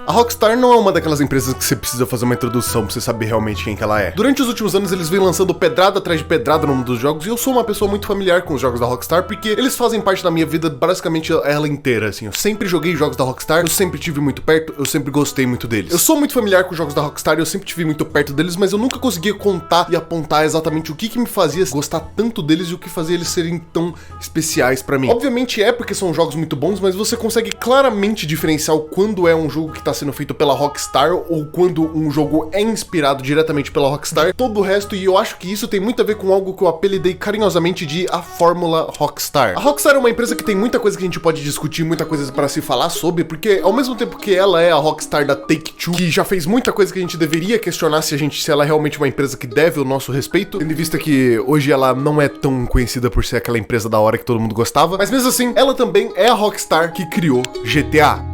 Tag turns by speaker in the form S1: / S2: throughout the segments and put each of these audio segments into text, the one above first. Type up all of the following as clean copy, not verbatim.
S1: A Rockstar não é uma daquelas empresas que você precisa fazer uma introdução pra você saber realmente quem que ela é. Durante os últimos anos eles vêm lançando pedrada atrás de pedrada no mundo dos jogos, e eu sou uma pessoa muito familiar com os jogos da Rockstar, porque eles fazem parte da minha vida basicamente ela inteira, assim. Eu sempre joguei jogos da Rockstar, eu sempre tive muito perto, eu sempre gostei muito deles. Eu sou muito familiar com os jogos da Rockstar, eu sempre tive muito perto deles, mas eu nunca conseguia contar e apontar exatamente o que me fazia gostar tanto deles e o que fazia eles serem tão especiais pra mim. Obviamente é porque são jogos muito bons, mas você consegue claramente diferenciar quando é um jogo que tá sendo feito pela Rockstar ou quando um jogo é inspirado diretamente pela Rockstar, todo o resto, e eu acho que isso tem muito a ver com algo que eu apelidei carinhosamente de a fórmula Rockstar. A Rockstar é uma empresa que tem muita coisa que a gente pode discutir, muita coisa para se falar sobre, porque ao mesmo tempo que ela é a Rockstar da Take-Two, que já fez muita coisa que a gente deveria questionar se ela é realmente uma empresa que deve o nosso respeito, tendo em vista que hoje ela não é tão conhecida por ser aquela empresa da hora que todo mundo gostava, mas mesmo assim, ela também é a Rockstar que criou GTA.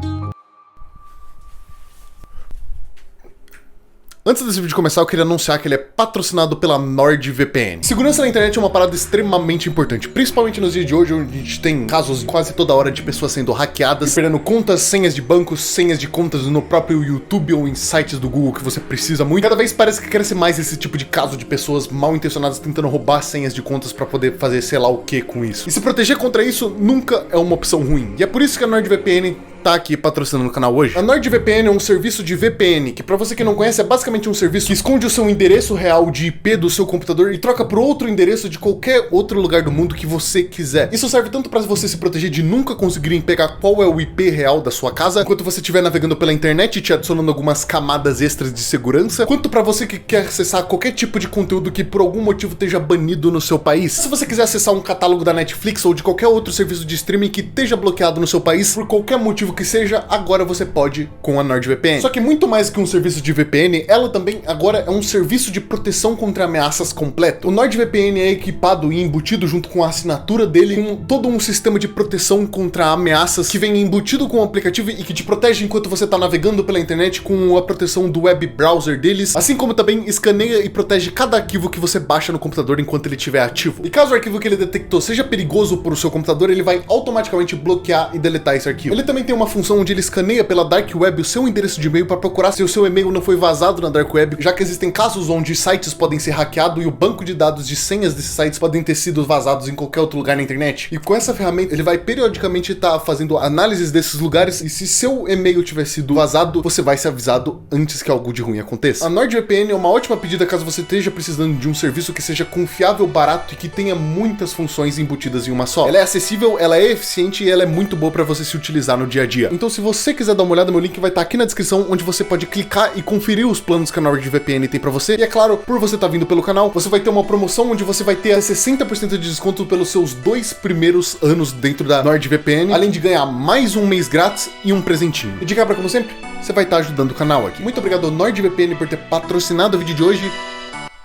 S1: Antes desse vídeo começar, eu queria anunciar que ele é patrocinado pela NordVPN. Segurança na internet é uma parada extremamente importante, principalmente nos dias de hoje, onde a gente tem casos quase toda hora de pessoas sendo hackeadas, perdendo contas, senhas de bancos, senhas de contas no próprio YouTube ou em sites do Google que você precisa muito. Cada vez parece que cresce mais esse tipo de caso de pessoas mal intencionadas tentando roubar senhas de contas pra poder fazer sei lá o que com isso. E se proteger contra isso nunca é uma opção ruim. E é por isso que a NordVPN tá aqui patrocinando o canal hoje. A NordVPN é um serviço de VPN, que pra você que não conhece é basicamente um serviço que esconde o seu endereço real de IP do seu computador e troca por outro endereço de qualquer outro lugar do mundo que você quiser. Isso serve tanto pra você se proteger de nunca conseguirem pegar qual é o IP real da sua casa, enquanto você estiver navegando pela internet e te adicionando algumas camadas extras de segurança, quanto pra você que quer acessar qualquer tipo de conteúdo que por algum motivo esteja banido no seu país. Se você quiser acessar um catálogo da Netflix ou de qualquer outro serviço de streaming que esteja bloqueado no seu país, por qualquer motivo que seja, agora você pode com a NordVPN. Só que muito mais que um serviço de VPN, ela também agora é um serviço de proteção contra ameaças completo. O NordVPN é equipado e embutido junto com a assinatura dele com todo um sistema de proteção contra ameaças que vem embutido com o aplicativo e que te protege enquanto você está navegando pela internet com a proteção do web browser deles, assim como também escaneia e protege cada arquivo que você baixa no computador enquanto ele estiver ativo. E caso o arquivo que ele detectou seja perigoso para o seu computador, ele vai automaticamente bloquear e deletar esse arquivo. Ele também tem uma função onde ele escaneia pela Dark Web o seu endereço de e-mail para procurar se o seu e-mail não foi vazado na Dark Web, já que existem casos onde sites podem ser hackeados e o banco de dados de senhas desses sites podem ter sido vazados em qualquer outro lugar na internet. E com essa ferramenta, ele vai periodicamente estar fazendo análises desses lugares, e se seu e-mail tiver sido vazado, você vai ser avisado antes que algo de ruim aconteça. A NordVPN é uma ótima pedida caso você esteja precisando de um serviço que seja confiável, barato e que tenha muitas funções embutidas em uma só. Ela é acessível, ela é eficiente e ela é muito boa para você se utilizar no dia a dia. Então, se você quiser dar uma olhada, meu link vai estar aqui na descrição, onde você pode clicar e conferir os planos que a NordVPN tem pra você. E é claro, por você estar vindo pelo canal, você vai ter uma promoção onde você vai ter 60% de desconto pelos seus 2 primeiros anos dentro da NordVPN, além de ganhar mais um mês grátis e um presentinho. E de cara, como sempre, você vai estar ajudando o canal aqui. Muito obrigado ao NordVPN por ter patrocinado o vídeo de hoje,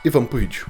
S1: e vamos pro vídeo.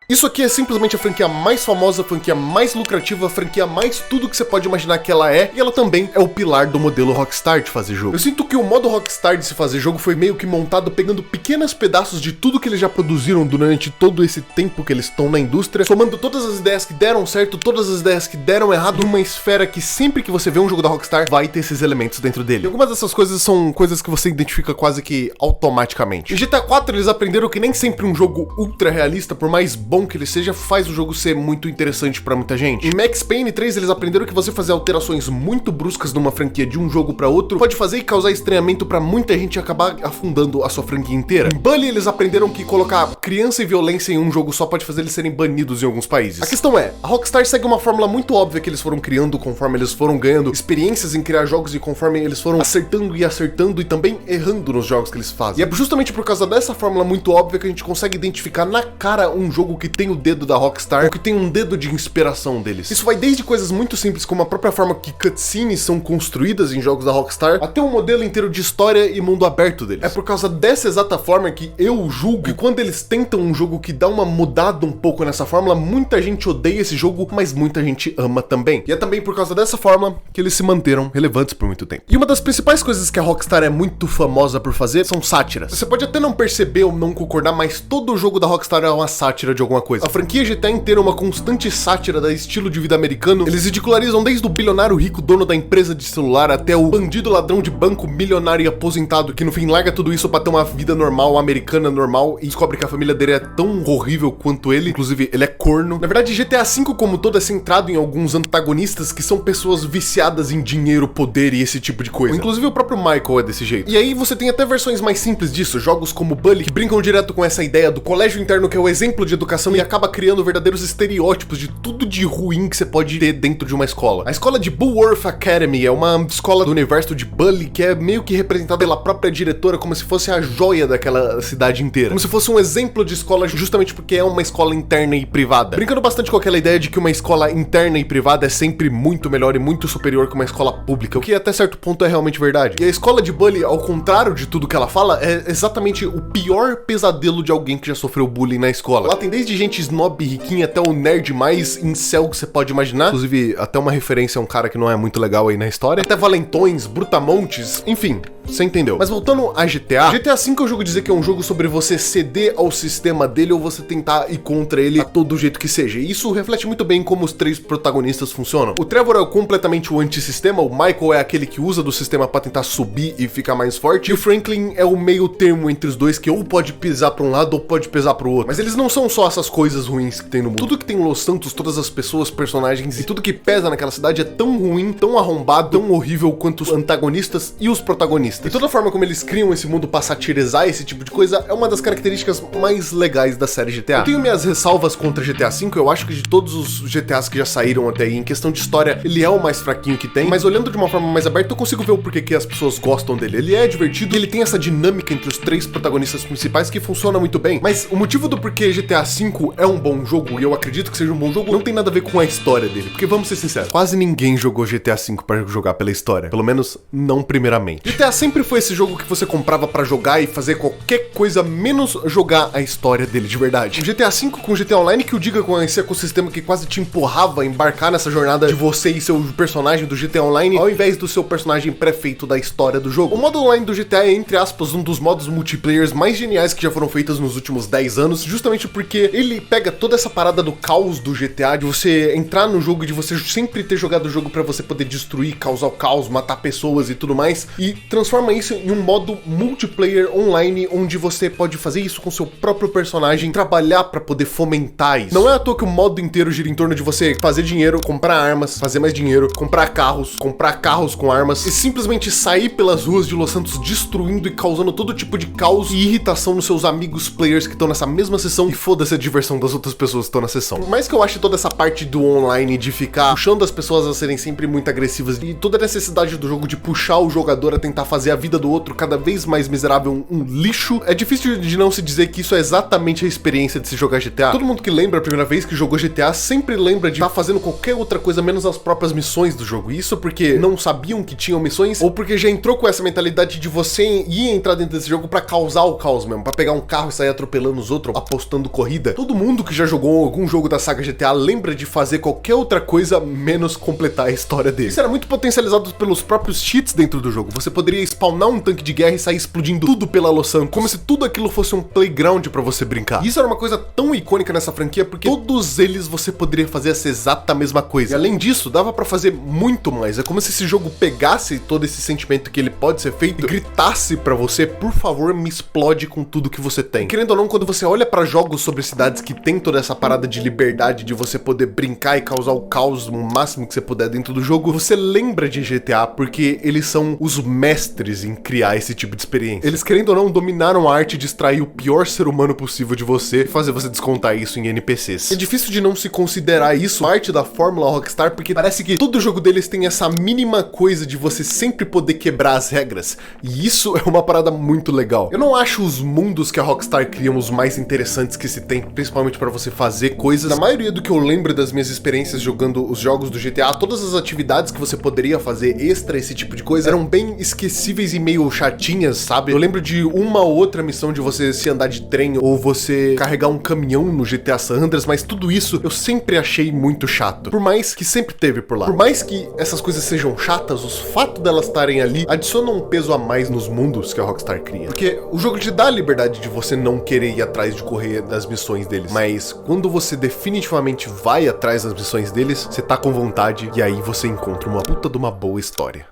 S1: Isso aqui é simplesmente a franquia mais famosa, a franquia mais lucrativa, a franquia mais tudo que você pode imaginar que ela é, e ela também é o pilar do modelo Rockstar de fazer jogo. Eu sinto que o modo Rockstar de se fazer jogo foi meio que montado pegando pequenos pedaços de tudo que eles já produziram durante todo esse tempo que eles estão na indústria, somando todas as ideias que deram certo, todas as ideias que deram errado, numa esfera que sempre que você vê um jogo da Rockstar, vai ter esses elementos dentro dele. E algumas dessas coisas são coisas que você identifica quase que automaticamente. Em GTA 4 eles aprenderam que nem sempre um jogo ultra realista, por mais bom que ele seja, faz o jogo ser muito interessante pra muita gente. Em Max Payne 3 eles aprenderam que você fazer alterações muito bruscas numa franquia de um jogo pra outro pode fazer e causar estranhamento pra muita gente e acabar afundando a sua franquia inteira. Em Bully eles aprenderam que colocar criança e violência em um jogo só pode fazer eles serem banidos em alguns países. A questão é, a Rockstar segue uma fórmula muito óbvia que eles foram criando conforme eles foram ganhando experiências em criar jogos e conforme eles foram acertando e também errando nos jogos que eles fazem. E é justamente por causa dessa fórmula muito óbvia que a gente consegue identificar na cara um jogo que tem o dedo da Rockstar, ou que tem um dedo de inspiração deles. Isso vai desde coisas muito simples, como a própria forma que cutscenes são construídas em jogos da Rockstar, até um modelo inteiro de história e mundo aberto deles. É por causa dessa exata forma que eu julgo que quando eles tentam um jogo que dá uma mudada um pouco nessa fórmula, muita gente odeia esse jogo, mas muita gente ama também. E é também por causa dessa forma que eles se manteram relevantes por muito tempo. E uma das principais coisas que a Rockstar é muito famosa por fazer são sátiras. Você pode até não perceber ou não concordar, mas todo jogo da Rockstar é uma sátira de alguma coisa. A franquia GTA inteira é uma constante sátira do estilo de vida americano. Eles ridicularizam desde o bilionário rico, dono da empresa de celular, até o bandido ladrão de banco, milionário e aposentado, que no fim larga tudo isso pra ter uma vida normal, americana normal, e descobre que a família dele é tão horrível quanto ele. Inclusive, ele é corno. Na verdade, GTA V como todo é centrado em alguns antagonistas que são pessoas viciadas em dinheiro, poder e esse tipo de coisa. Inclusive, o próprio Michael é desse jeito. E aí você tem até versões mais simples disso, jogos como Bully, que brincam direto com essa ideia do colégio interno, que é o exemplo de educação e acaba criando verdadeiros estereótipos de tudo de ruim que você pode ter dentro de uma escola. A escola de Bullworth Academy é uma escola do universo de Bully que é meio que representada pela própria diretora como se fosse a joia daquela cidade inteira. Como se fosse um exemplo de escola justamente porque é uma escola interna e privada. Brincando bastante com aquela ideia de que uma escola interna e privada é sempre muito melhor e muito superior que uma escola pública, o que até certo ponto é realmente verdade. E a escola de Bully, ao contrário de tudo que ela fala, é exatamente o pior pesadelo de alguém que já sofreu bullying na escola. Lá tem desde gente snob e riquinha até o nerd mais incel que você pode imaginar. Inclusive, até uma referência a um cara que não é muito legal aí na história. Até valentões, brutamontes, enfim, você entendeu. Mas voltando a GTA V é o jogo dizer que é um jogo sobre você ceder ao sistema dele ou você tentar ir contra ele a todo jeito que seja. E isso reflete muito bem como os três protagonistas funcionam. O Trevor é completamente o antissistema, o Michael é aquele que usa do sistema pra tentar subir e ficar mais forte, e o Franklin é o meio termo entre os dois, que ou pode pisar pra um lado ou pode pesar pro outro. Mas eles não são só essas coisas ruins que tem no mundo. Tudo que tem em Los Santos, todas as pessoas, personagens e tudo que pesa naquela cidade é tão ruim, tão arrombado, tão horrível quanto os antagonistas e os protagonistas. E toda a forma como eles criam esse mundo pra satirizar esse tipo de coisa é uma das características mais legais da série GTA. Eu tenho minhas ressalvas contra GTA V, eu acho que de todos os GTAs que já saíram até aí, em questão de história, ele é o mais fraquinho que tem, mas olhando de uma forma mais aberta, eu consigo ver o porquê que as pessoas gostam dele. Ele é divertido, ele tem essa dinâmica entre os três protagonistas principais que funciona muito bem, mas o motivo do porquê GTA V é um bom jogo, e eu acredito que seja um bom jogo, não tem nada a ver com a história dele, porque vamos ser sinceros, quase ninguém jogou GTA V para jogar pela história, pelo menos não primeiramente. GTA sempre foi esse jogo que você comprava pra jogar e fazer qualquer coisa menos jogar a história dele de verdade. O GTA V com o GTA Online que o diga com esse ecossistema que quase te empurrava a embarcar nessa jornada de você e seu personagem do GTA Online, ao invés do seu personagem pré-feito da história do jogo. O modo online do GTA é, entre aspas, um dos modos multiplayers mais geniais que já foram feitos nos últimos 10 anos, justamente porque ele pega toda essa parada do caos do GTA, de você entrar no jogo e de você sempre ter jogado o jogo pra você poder destruir, causar o caos, matar pessoas e tudo mais, e transforma isso em um modo multiplayer online, onde você pode fazer isso com seu próprio personagem, trabalhar pra poder fomentar isso. Não é à toa que o modo inteiro gira em torno de você fazer dinheiro, comprar armas, fazer mais dinheiro, comprar carros com armas e simplesmente sair pelas ruas de Los Santos destruindo e causando todo tipo de caos e irritação nos seus amigos players que estão nessa mesma sessão, e foda-se a diversão das outras pessoas que estão na sessão. Por mais que eu ache toda essa parte do online de ficar puxando as pessoas a serem sempre muito agressivas e toda a necessidade do jogo de puxar o jogador a tentar fazer a vida do outro cada vez mais miserável, um lixo, é difícil de não se dizer que isso é exatamente a experiência de se jogar GTA. Todo mundo que lembra a primeira vez que jogou GTA sempre lembra de estar fazendo qualquer outra coisa menos as próprias missões do jogo. Isso porque não sabiam que tinham missões, ou porque já entrou com essa mentalidade de você ir entrar dentro desse jogo pra causar o caos mesmo, pra pegar um carro e sair atropelando os outros, apostando corrida. Todo mundo que já jogou algum jogo da saga GTA lembra de fazer qualquer outra coisa menos completar a história dele. Isso era muito potencializado pelos próprios cheats dentro do jogo. Você poderia spawnar um tanque de guerra e sair explodindo tudo pela Los Santos, como se tudo aquilo fosse um playground pra você brincar. E isso era uma coisa tão icônica nessa franquia, porque todos eles você poderia fazer essa exata mesma coisa. E além disso, dava pra fazer muito mais. É como se esse jogo pegasse todo esse sentimento que ele pode ser feito e gritasse pra você, por favor, me explode com tudo que você tem. E, querendo ou não, quando você olha pra jogos sobre cidades que tem toda essa parada de liberdade, de você poder brincar e causar o caos o máximo que você puder dentro do jogo, você lembra de GTA, porque eles são os mestres em criar esse tipo de experiência. Eles, querendo ou não, dominaram a arte de extrair o pior ser humano possível de você e fazer você descontar isso em NPCs. É difícil de não se considerar isso parte da fórmula Rockstar, porque parece que todo jogo deles tem essa mínima coisa de você sempre poder quebrar as regras, e isso é uma parada muito legal. Eu não acho os mundos que a Rockstar cria os mais interessantes que se tem, principalmente pra você fazer coisas. Na maioria do que eu lembro das minhas experiências jogando os jogos do GTA, todas as atividades que você poderia fazer extra esse tipo de coisa eram bem esquecidas inesquecíveis e meio chatinhas, sabe? Eu lembro de uma ou outra missão de você se andar de trem ou você carregar um caminhão no GTA San Andreas, mas tudo isso eu sempre achei muito chato. Por mais que sempre teve por lá. Por mais que essas coisas sejam chatas, os fatos delas estarem ali adicionam um peso a mais nos mundos que a Rockstar cria. Porque o jogo te dá a liberdade de você não querer ir atrás de correr das missões deles. Mas quando você definitivamente vai atrás das missões deles, você tá com vontade e aí você encontra uma puta de uma boa história.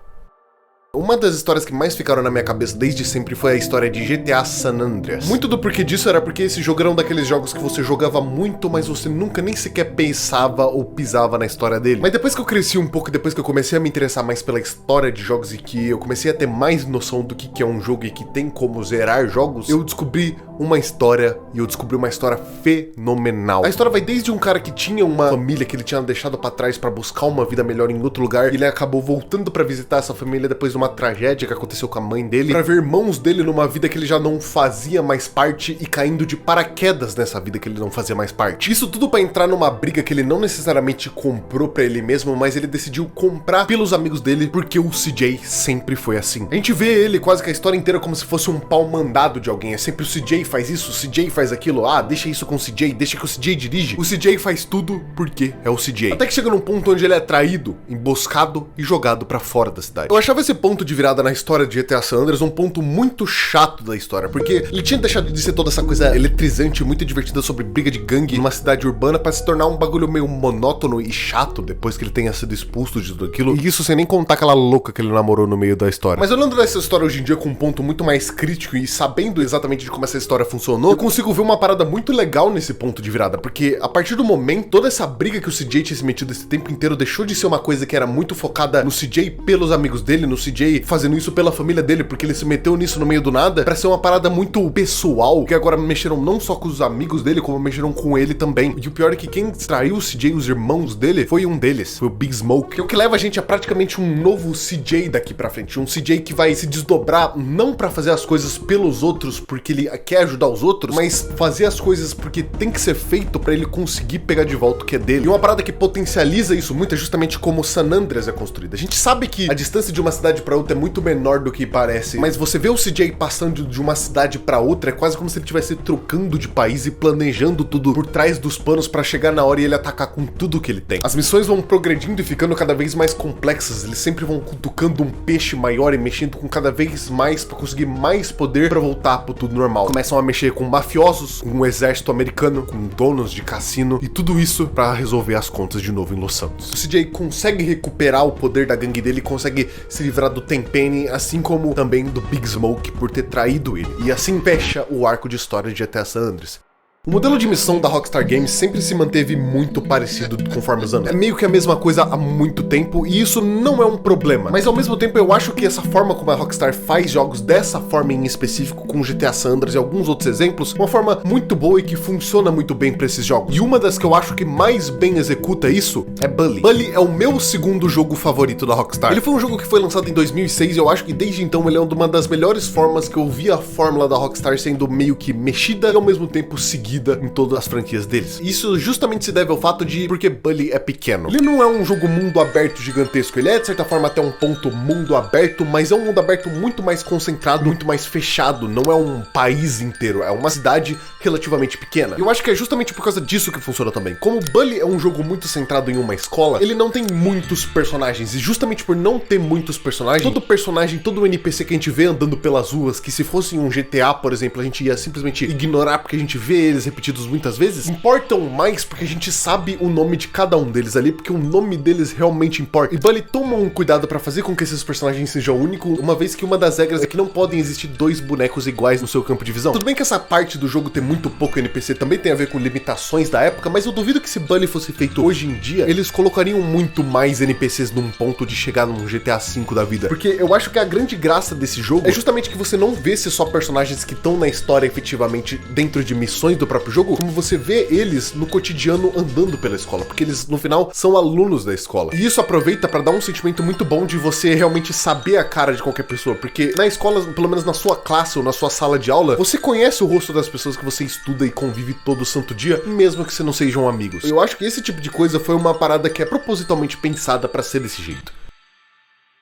S1: Uma das histórias que mais ficaram na minha cabeça desde sempre foi a história de GTA San Andreas. Muito do porquê disso era porque esse jogo era um daqueles jogos que você jogava muito, mas você nunca nem sequer pensava ou pisava na história dele. Mas depois que eu cresci um pouco, depois que eu comecei a me interessar mais pela história de jogos e que eu comecei a ter mais noção do que é um jogo e que tem como zerar jogos, eu descobri uma história e eu descobri uma história fenomenal. A história vai desde um cara que tinha uma família que ele tinha deixado pra trás pra buscar uma vida melhor em outro lugar, e ele acabou voltando pra visitar essa família depois de uma tragédia que aconteceu com a mãe dele, pra ver irmãos dele numa vida que ele já não fazia mais parte e caindo de paraquedas nessa vida que ele não fazia mais parte. Isso tudo pra entrar numa briga que ele não necessariamente comprou pra ele mesmo, mas ele decidiu comprar pelos amigos dele, porque o CJ sempre foi assim. A gente vê ele quase que a história inteira como se fosse um pau mandado de alguém. É sempre o CJ faz isso, o CJ faz aquilo, deixa isso com o CJ, deixa que o CJ dirige. O CJ faz tudo porque é o CJ. Até que chega num ponto onde ele é traído, emboscado e jogado pra fora da cidade. Eu achava esse ponto de virada na história de GTA San Andreas um ponto muito chato da história, porque ele tinha deixado de ser toda essa coisa eletrizante, muito divertida sobre briga de gangue numa cidade urbana pra se tornar um bagulho meio monótono e chato depois que ele tenha sido expulso de tudo aquilo. E isso sem nem contar aquela louca que ele namorou no meio da história. Mas olhando dessa história hoje em dia com um ponto muito mais crítico e sabendo exatamente de como essa história funcionou, eu consigo ver uma parada muito legal nesse ponto de virada, porque a partir do momento, toda essa briga que o CJ tinha se metido esse tempo inteiro deixou de ser uma coisa que era muito focada no CJ pelos amigos dele, no CJ fazendo isso pela família dele, porque ele se meteu nisso no meio do nada, pra ser uma parada muito pessoal, que agora mexeram não só com os amigos dele, como mexeram com ele também. E o pior é que quem extraiu o CJ, os irmãos dele, foi um deles, foi o Big Smoke, que é o que leva a gente a praticamente um novo CJ daqui pra frente, um CJ que vai se desdobrar não pra fazer as coisas pelos outros, porque ele quer ajudar os outros, mas fazer as coisas porque tem que ser feito pra ele conseguir pegar de volta o que é dele. E uma parada que potencializa isso muito é justamente como San Andreas é construída. A gente sabe que a distância de uma cidade pra outra é muito menor do que parece, mas você vê o CJ passando de uma cidade pra outra, é quase como se ele estivesse trocando de país e planejando tudo por trás dos panos pra chegar na hora e ele atacar com tudo que ele tem. As missões vão progredindo e ficando cada vez mais complexas, eles sempre vão cutucando um peixe maior e mexendo com cada vez mais pra conseguir mais poder pra voltar pro tudo normal. Começam a mexer com mafiosos, com um exército americano, com donos de cassino e tudo isso pra resolver as contas de novo em Los Santos. O CJ consegue recuperar o poder da gangue dele, consegue se livrar do Tenpenny, assim como também do Big Smoke por ter traído ele. E assim fecha o arco de história de GTA San Andreas. O modelo de missão da Rockstar Games sempre se manteve muito parecido conforme os anos. É meio que a mesma coisa há muito tempo e isso não é um problema. Mas ao mesmo tempo eu acho que essa forma como a Rockstar faz jogos dessa forma em específico, com GTA San Andreas e alguns outros exemplos, uma forma muito boa e que funciona muito bem pra esses jogos. E uma das que eu acho que mais bem executa isso é Bully. Bully é o meu segundo jogo favorito da Rockstar. Ele foi um jogo que foi lançado em 2006 e eu acho que desde então ele é uma das melhores formas que eu vi a fórmula da Rockstar sendo meio que mexida e ao mesmo tempo seguida em todas as franquias deles. Isso justamente se deve ao fato de porque Bully é pequeno. Ele não é um jogo mundo aberto gigantesco, ele é de certa forma até um ponto mundo aberto, mas é um mundo aberto muito mais concentrado, muito mais fechado, não é um país inteiro, é uma cidade relativamente pequena. Eu acho que é justamente por causa disso que funciona também. Como Bully é um jogo muito centrado em uma escola, ele não tem muitos personagens, e justamente por não ter muitos personagens, todo personagem, todo NPC que a gente vê andando pelas ruas, que se fosse um GTA, por exemplo, a gente ia simplesmente ignorar porque a gente vê eles repetidos muitas vezes, importam mais porque a gente sabe o nome de cada um deles ali, porque o nome deles realmente importa. E Bully toma um cuidado pra fazer com que esses personagens sejam únicos, uma vez que uma das regras é que não podem existir dois bonecos iguais no seu campo de visão. Tudo bem que essa parte do jogo ter muito pouco NPC também tem a ver com limitações da época, mas eu duvido que se Bully fosse feito hoje em dia, eles colocariam muito mais NPCs num ponto de chegar num GTA V da vida. Porque eu acho que a grande graça desse jogo é justamente que você não vê se só personagens que estão na história efetivamente dentro de missões do próprio jogo, como você vê eles no cotidiano andando pela escola, porque eles no final são alunos da escola. E isso aproveita pra dar um sentimento muito bom de você realmente saber a cara de qualquer pessoa, porque na escola, pelo menos na sua classe ou na sua sala de aula, você conhece o rosto das pessoas que você estuda e convive todo santo dia, mesmo que você não sejam amigos. Eu acho que esse tipo de coisa foi uma parada que é propositalmente pensada pra ser desse jeito.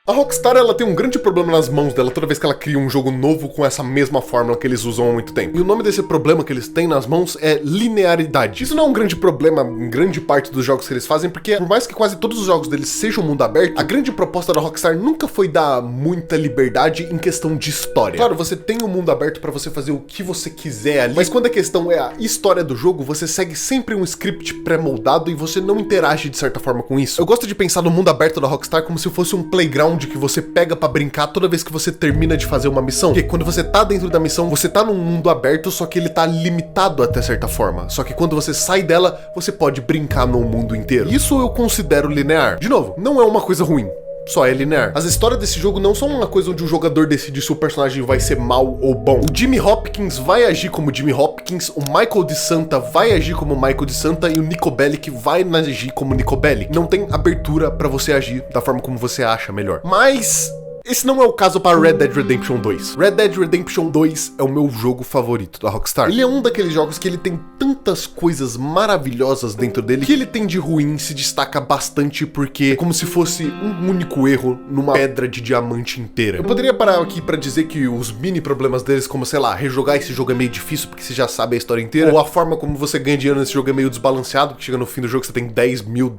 S1: A Rockstar, ela tem um grande problema nas mãos dela toda vez que ela cria um jogo novo com essa mesma fórmula que eles usam há muito tempo. E o nome desse problema que eles têm nas mãos é linearidade. Isso não é um grande problema em grande parte dos jogos que eles fazem, porque por mais que quase todos os jogos deles sejam mundo aberto, a grande proposta da Rockstar nunca foi dar muita liberdade em questão de história. Claro, você tem um mundo aberto pra você fazer o que você quiser ali, mas quando a questão é a história do jogo, você segue sempre um script pré-moldado e você não interage de certa forma com isso. Eu gosto de pensar no mundo aberto da Rockstar como se fosse um playground que você pega pra brincar toda vez que você termina de fazer uma missão. Porque quando você tá dentro da missão, você tá num mundo aberto, só que ele tá limitado até certa forma. Só que quando você sai dela, você pode brincar no mundo inteiro. Isso eu considero linear. De novo, não é uma coisa ruim. Só é linear. As histórias desse jogo não são uma coisa onde o jogador decide se o personagem vai ser mal ou bom. O Jimmy Hopkins vai agir como Jimmy Hopkins, o Michael de Santa vai agir como Michael de Santa e o Niko Bellic vai agir como Niko Bellic. Não tem abertura pra você agir da forma como você acha melhor. Mas esse não é o caso para Red Dead Redemption 2. Red Dead Redemption 2 é o meu jogo favorito da Rockstar. Ele é um daqueles jogos que ele tem tantas coisas maravilhosas dentro dele que ele tem de ruim se destaca bastante porque é como se fosse um único erro numa pedra de diamante inteira. Eu poderia parar aqui pra dizer que os mini problemas deles, como sei lá, rejogar esse jogo é meio difícil porque você já sabe a história inteira, ou a forma como você ganha dinheiro nesse jogo é meio desbalanceado, que chega no fim do jogo você tem $10 mil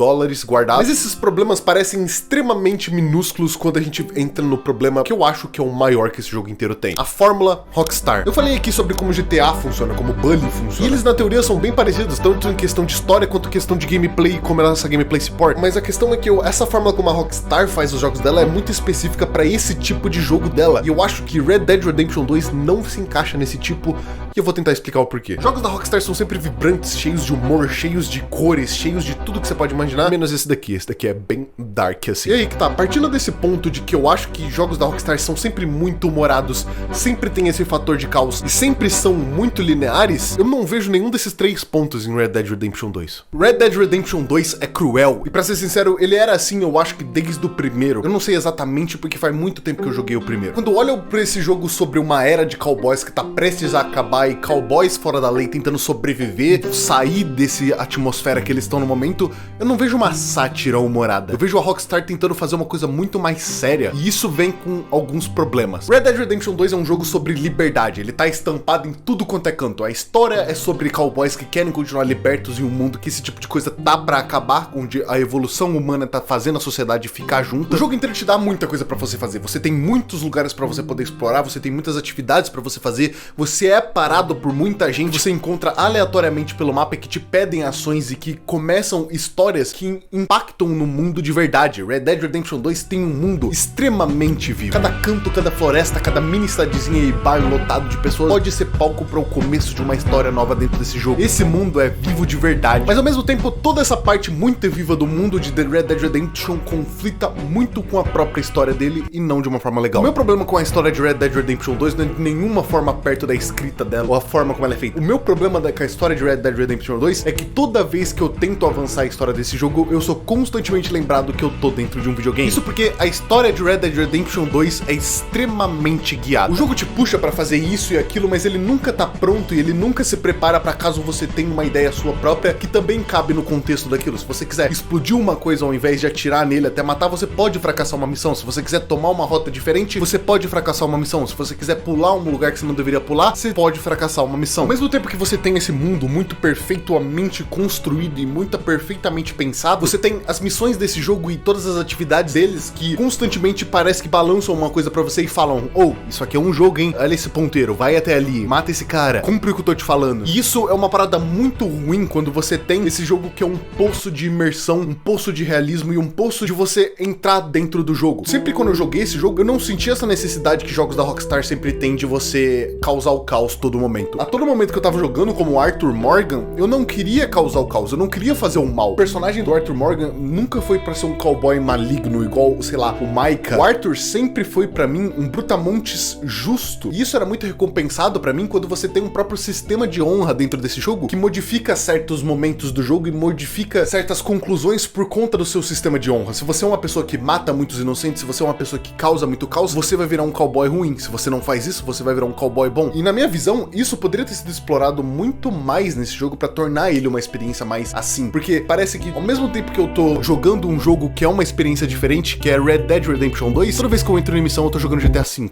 S1: guardados. Mas esses problemas parecem extremamente minúsculos quando a gente entra no problema que eu acho que é o maior que esse jogo inteiro tem. A fórmula Rockstar. Eu falei aqui sobre como GTA funciona, como Bully funciona. E eles na teoria são bem parecidos, tanto em questão de história quanto em questão de gameplay e como essa gameplay se porta. Mas a questão é que essa fórmula como a Rockstar faz os jogos dela é muito específica pra esse tipo de jogo dela. E eu acho que Red Dead Redemption 2 não se encaixa nesse tipo, e eu vou tentar explicar o porquê. Jogos da Rockstar são sempre vibrantes, cheios de humor, cheios de cores, cheios de tudo que você pode imaginar, menos esse daqui. Esse daqui é bem dark assim. E aí que tá, partindo desse ponto de que eu acho que jogos da Rockstar são sempre muito humorados, sempre tem esse fator de caos e sempre são muito lineares, eu não vejo nenhum desses três pontos em Red Dead Redemption 2. Red Dead Redemption 2 é cruel, e pra ser sincero, ele era assim, eu acho que desde o primeiro. Eu não sei exatamente porque faz muito tempo que eu joguei o primeiro. Quando eu olho pra esse jogo sobre uma era de cowboys que tá prestes a acabar e cowboys fora da lei tentando sobreviver, sair desse atmosfera que eles estão no momento, eu não vejo uma sátira humorada. Eu vejo a Rockstar tentando fazer uma coisa muito mais séria, e isso vem com alguns problemas. Red Dead Redemption 2 é um jogo sobre liberdade, ele tá estampado em tudo quanto é canto. A história é sobre cowboys que querem continuar libertos em um mundo que esse tipo de coisa tá pra acabar, onde a evolução humana tá fazendo a sociedade ficar junta. O jogo inteiro te dá muita coisa pra você fazer, você tem muitos lugares pra você poder explorar, você tem muitas atividades pra você fazer, você é parado por muita gente, você encontra aleatoriamente pelo mapa que te pedem ações e que começam histórias que impactam no mundo de verdade. Red Dead Redemption 2 tem um mundo extremamente vivo. Cada canto, cada floresta, cada mini cidadezinha e bar lotado de pessoas pode ser palco para o começo de uma história nova dentro desse jogo. Esse mundo é vivo de verdade, mas ao mesmo tempo toda essa parte muito viva do mundo de The Red Dead Redemption conflita muito com a própria história dele e não de uma forma legal. O meu problema com a história de Red Dead Redemption 2 não é de nenhuma forma perto da escrita dela ou a forma como ela é feita. O meu problema com a história de Red Dead Redemption 2 é que toda vez que eu tento avançar a história desse jogo, eu sou constantemente lembrado que eu tô dentro de um videogame. Isso porque a história de Red Dead Redemption 2 é extremamente guiada. O jogo te puxa pra fazer isso e aquilo, mas ele nunca tá pronto e ele nunca se prepara pra caso você tenha uma ideia sua própria que também cabe no contexto daquilo. Se você quiser explodir uma coisa ao invés de atirar nele até matar, você pode fracassar uma missão. Se você quiser tomar uma rota diferente, você pode fracassar uma missão. Se você quiser pular um lugar que você não deveria pular, você pode fracassar uma missão. Ao mesmo tempo que você tem esse mundo muito perfeitamente construído e muito perfeitamente pensado, você tem as missões desse jogo e todas as atividades deles que constantemente parece que balançam uma coisa pra você e falam: oh, isso aqui é um jogo, hein? Olha esse ponteiro, vai até ali, mata esse cara, cumpre o que eu tô te falando. E isso é uma parada muito ruim quando você tem esse jogo que é um poço de imersão, um poço de realismo e um poço de você entrar dentro do jogo. Sempre quando eu joguei esse jogo, eu não senti essa necessidade que jogos da Rockstar sempre tem de você causar o caos todo momento. A todo momento que eu tava jogando como Arthur Morgan, eu não queria causar o caos, eu não queria fazer o mal. O personagem do Arthur Morgan nunca foi pra ser um cowboy maligno igual, sei lá, o Micah. O Arthur sempre foi pra mim um brutamontes justo. E isso era muito recompensado pra mim quando você tem um próprio sistema de honra dentro desse jogo que modifica certos momentos do jogo e modifica certas conclusões por conta do seu sistema de honra. Se você é uma pessoa que mata muitos inocentes, se você é uma pessoa que causa muito caos, você vai virar um cowboy ruim. Se você não faz isso, você vai virar um cowboy bom. E na minha visão, isso poderia ter sido explorado muito mais nesse jogo pra tornar ele uma experiência mais assim. Porque parece que ao mesmo tempo que eu tô jogando um jogo que é uma experiência diferente, que é Red Dead Redemption 2, Toda vez que eu entro em missão, eu tô jogando GTA V.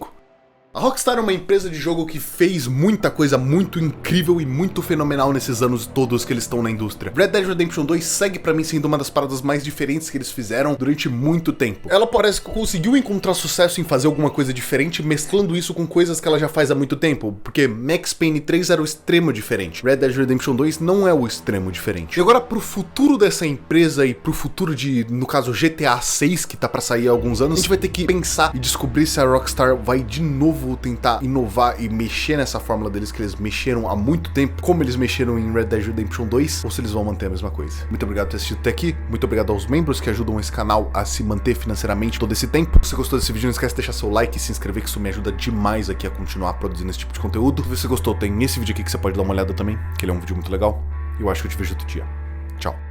S1: A Rockstar é uma empresa de jogo que fez muita coisa muito incrível e muito fenomenal nesses anos todos que eles estão na indústria. Red Dead Redemption 2 segue pra mim sendo uma das paradas mais diferentes que eles fizeram durante muito tempo. Ela parece que conseguiu encontrar sucesso em fazer alguma coisa diferente, mesclando isso com coisas que ela já faz há muito tempo, porque Max Payne 3 era o extremo diferente. Red Dead Redemption 2 não é o extremo diferente. E agora pro futuro dessa empresa e pro futuro de, no caso, GTA 6, que tá pra sair há alguns anos, a gente vai ter que pensar e descobrir se a Rockstar vai de novo tentar inovar e mexer nessa fórmula deles que eles mexeram há muito tempo, como eles mexeram em Red Dead Redemption 2, ou se eles vão manter a mesma coisa. Muito obrigado por ter assistido até aqui, muito obrigado aos membros que ajudam esse canal a se manter financeiramente todo esse tempo. Se você gostou desse vídeo, não esquece de deixar seu like e se inscrever, que isso me ajuda demais aqui a continuar produzindo esse tipo de conteúdo. Se você gostou, tem esse vídeo aqui que você pode dar uma olhada também, que ele é um vídeo muito legal, e eu acho que eu te vejo outro dia. Tchau.